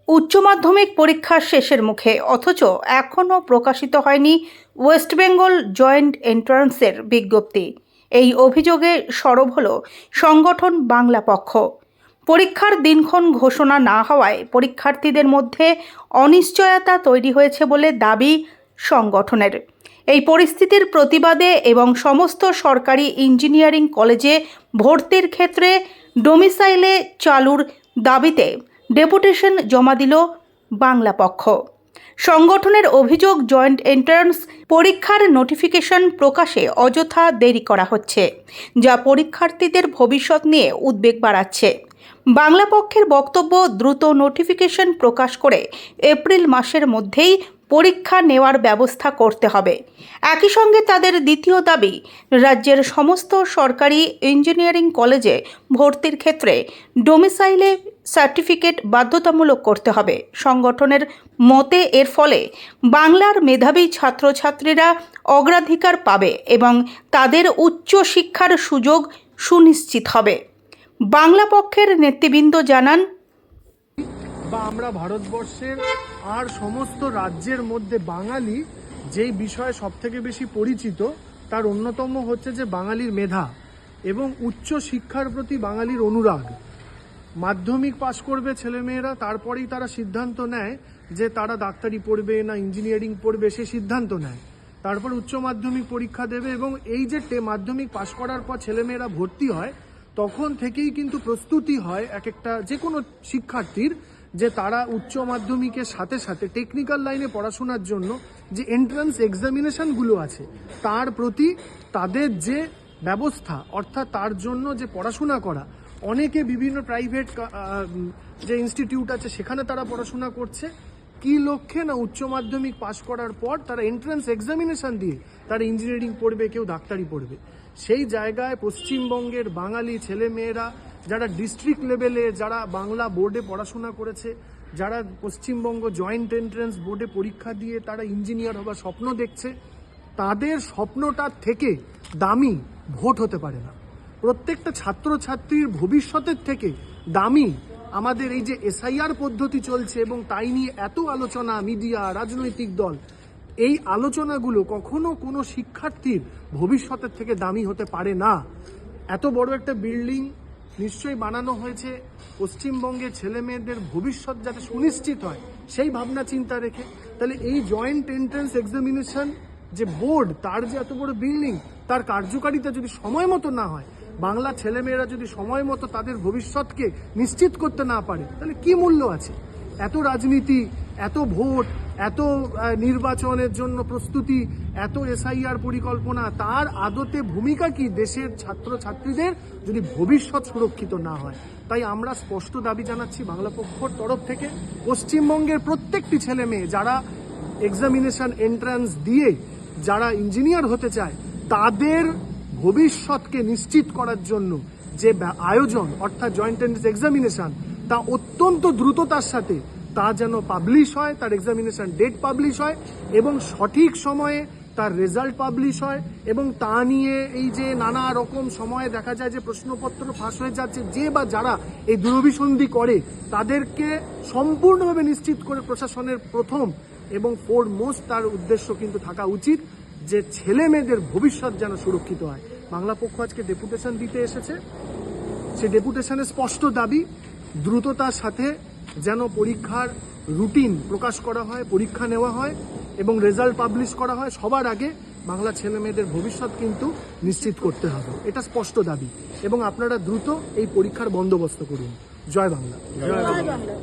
উচ্চ মাধ্যমিক পরীক্ষার শেষের মুখে, অথচ এখনও প্রকাশিত হয়নি ওয়েস্ট বেঙ্গল জয়েন্ট এন্ট্রান্সের বিজ্ঞপ্তি। এই অভিযোগে সরব হল সংগঠন বাংলা পক্ষ। পরীক্ষার দিনক্ষণ ঘোষণা না হওয়ায় পরীক্ষার্থীদের মধ্যে অনিশ্চয়তা তৈরি হয়েছে বলে দাবি সংগঠনের। এই পরিস্থিতির প্রতিবাদে এবং সমস্ত সরকারি ইঞ্জিনিয়ারিং কলেজে ভর্তির ক্ষেত্রে ডোমিসাইলে চালুর দাবিতে ডেপুটেশন জমা দিল বাংলা পক্ষ। সংগঠনের অভিযোগ, জয়েন্ট এন্ট্রান্স পরীক্ষার নোটিফিকেশন প্রকাশে অযথা দেরি করা হচ্ছে, যা পরীক্ষার্থীদের ভবিষ্যৎ নিয়ে উদ্বেগ বাড়াচ্ছে। বাংলা পক্ষের বক্তব্য, দ্রুত নোটিফিকেশন প্রকাশ করে এপ্রিল মাসের মধ্যেই পরীক্ষা নেওয়ার ব্যবস্থা করতে হবে। একই সঙ্গে তাদের দ্বিতীয় দাবি, রাজ্যের সমস্ত সরকারি ইঞ্জিনিয়ারিং কলেজে ভর্তির ক্ষেত্রে ডোমিসাইলে সার্টিফিকেট বাধ্যতামূলক করতে হবে। সংগঠনের মতে এর ফলে বাংলার মেধাবী ছাত্রছাত্রীরা অগ্রাধিকার পাবে এবং তাদের উচ্চ শিক্ষার সুযোগ সুনিশ্চিত হবে। বাংলা পক্ষের নেতৃবৃন্দ জানান, আমরা ভারতবর্ষের আর সমস্ত রাজ্যের মধ্যে বাঙালি যেই বিষয়ে সবথেকে বেশি পরিচিত, তার অন্যতম হচ্ছে যে বাঙালির মেধা এবং উচ্চ শিক্ষার প্রতি বাঙালির অনুরাগ। মাধ্যমিক পাশ করবে ছেলেমেয়েরা, তারপরেই তারা সিদ্ধান্ত নেয় যে তারা ডাক্তারি পড়বে না ইঞ্জিনিয়ারিং পড়বে, সে সিদ্ধান্ত নেয়। তারপর উচ্চ মাধ্যমিক পরীক্ষা দেবে এবং এই যে মাধ্যমিক পাশ করার পর ছেলেমেয়েরা ভর্তি হয়, তখন থেকেই কিন্তু প্রস্তুতি হয় এক একটা যে কোনো শিক্ষার্থীর, যে তারা উচ্চ মাধ্যমিকের সাথে সাথে টেকনিক্যাল লাইনে পড়াশোনার জন্য যে এন্ট্রান্স এক্সামিনেশনগুলো আছে তার প্রতি তাদের যে ব্যবস্থা, অর্থাৎ তার জন্য যে পড়াশোনা করা, অনেকে বিভিন্ন প্রাইভেট যে ইনস্টিটিউট আছে সেখানে তারা পড়াশোনা করছে। কি লক্ষ্যে? না উচ্চ মাধ্যমিক পাশ করার পর তারা এন্ট্রান্স এক্সামিনেশন দিয়ে তারা ইঞ্জিনিয়ারিং পড়বে, কেউ ডাক্তারি পড়বে। সেই জায়গায় পশ্চিমবঙ্গের বাঙালি ছেলেমেয়েরা যারা ডিস্ট্রিক্ট লেভেলে, যারা বাংলা বোর্ডে পড়াশোনা করেছে, যারা পশ্চিমবঙ্গ জয়েন্ট এন্ট্রান্স বোর্ডে পরীক্ষা দিয়ে তারা ইঞ্জিনিয়ার হবার স্বপ্ন দেখছে, তাদের স্বপ্নটার থেকে দামি ভোট হতে পারে না। প্রত্যেকটা ছাত্রছাত্রীর ভবিষ্যতের থেকে দামি আমাদের এই যে এসআইআর পদ্ধতি চলছে এবং তাই নিয়ে এত আলোচনা, মিডিয়া, রাজনৈতিক দল, এই আলোচনাগুলো কখনো কোনো শিক্ষার্থীর ভবিষ্যতের থেকে দামি হতে পারে না। এত বড় একটা বিল্ডিং নিশ্চয়ই বানানো হয়েছে পশ্চিমবঙ্গের ছেলে মেয়েদের ভবিষ্যৎ যাতে সুনিশ্চিত হয় সেই ভাবনা চিন্তা রেখে। তাহলে এই জয়েন্ট এন্ট্রান্স এক্সামিনেশন যে বোর্ড, তার যে এত বড় বিল্ডিং, তার কার্যকারিতা যদি সময় মতো না হয়, বাংলা ছেলেমেয়েরা যদি সময় মতো তাদের ভবিষ্যৎকে নিশ্চিত করতে না পারে, তাহলে কি মূল্য আছে? এত রাজনীতি, এত ভোট, এত নির্বাচনের জন্য প্রস্তুতি, এত এসআইআর পরিকল্পনা, তার আদতে ভূমিকা কি দেশের ছাত্রছাত্রীদের যদি ভবিষ্যৎ সুরক্ষিত না হয়? তাই আমরা স্পষ্ট দাবি জানাচ্ছি বাংলা পক্ষর তরফ থেকে, পশ্চিমবঙ্গের প্রত্যেকটি ছেলে মেয়ে যারা এক্সামিনেশন এন্ট্রান্স দিয়ে যারা ইঞ্জিনিয়ার হতে চায়, তাদের ভবিষ্যৎকে নিশ্চিত করার জন্য যে আয়োজন, অর্থাৎ জয়েন্ট এন্ট্রান্স এক্সামিনেশন, তা অত্যন্ত দ্রুততার সাথে তা যেন পাবলিশ হয়, তার এক্সামিনেশন ডেট পাবলিশ হয় এবং সঠিক সময়ে তার রেজাল্ট পাবলিশ হয়। এবং তা নিয়ে এই যে নানা রকম সময়ে দেখা যায় যে প্রশ্নপত্র ফাঁস হয়ে যাচ্ছে, যে বা যারা এই দুরভিসন্ধি করে তাদেরকে সম্পূর্ণভাবে নিশ্চিত করে প্রশাসনের প্রথম এবং ফোরমোস্ট তার উদ্দেশ্য কিন্তু থাকা উচিত যে ছেলে মেয়েদের ভবিষ্যৎ যেন সুরক্ষিত হয়। বাংলা পক্ষ আজকে ডেপুটেশন দিতে এসেছে। সেই ডেপুটেশনের স্পষ্ট দাবি, দ্রুততার সাথে যেন পরীক্ষার রুটিন প্রকাশ করা হয়, পরীক্ষা নেওয়া হয় এবং রেজাল্ট পাবলিশ করা হয়। সবার আগে বাংলা ছেলে মেয়েদের ভবিষ্যৎ কিন্তু নিশ্চিত করতে হবে, এটা স্পষ্ট দাবি। এবং আপনারা দ্রুত এই পরীক্ষার বন্দোবস্ত করুন। জয় বাংলা। জয় বাংলা।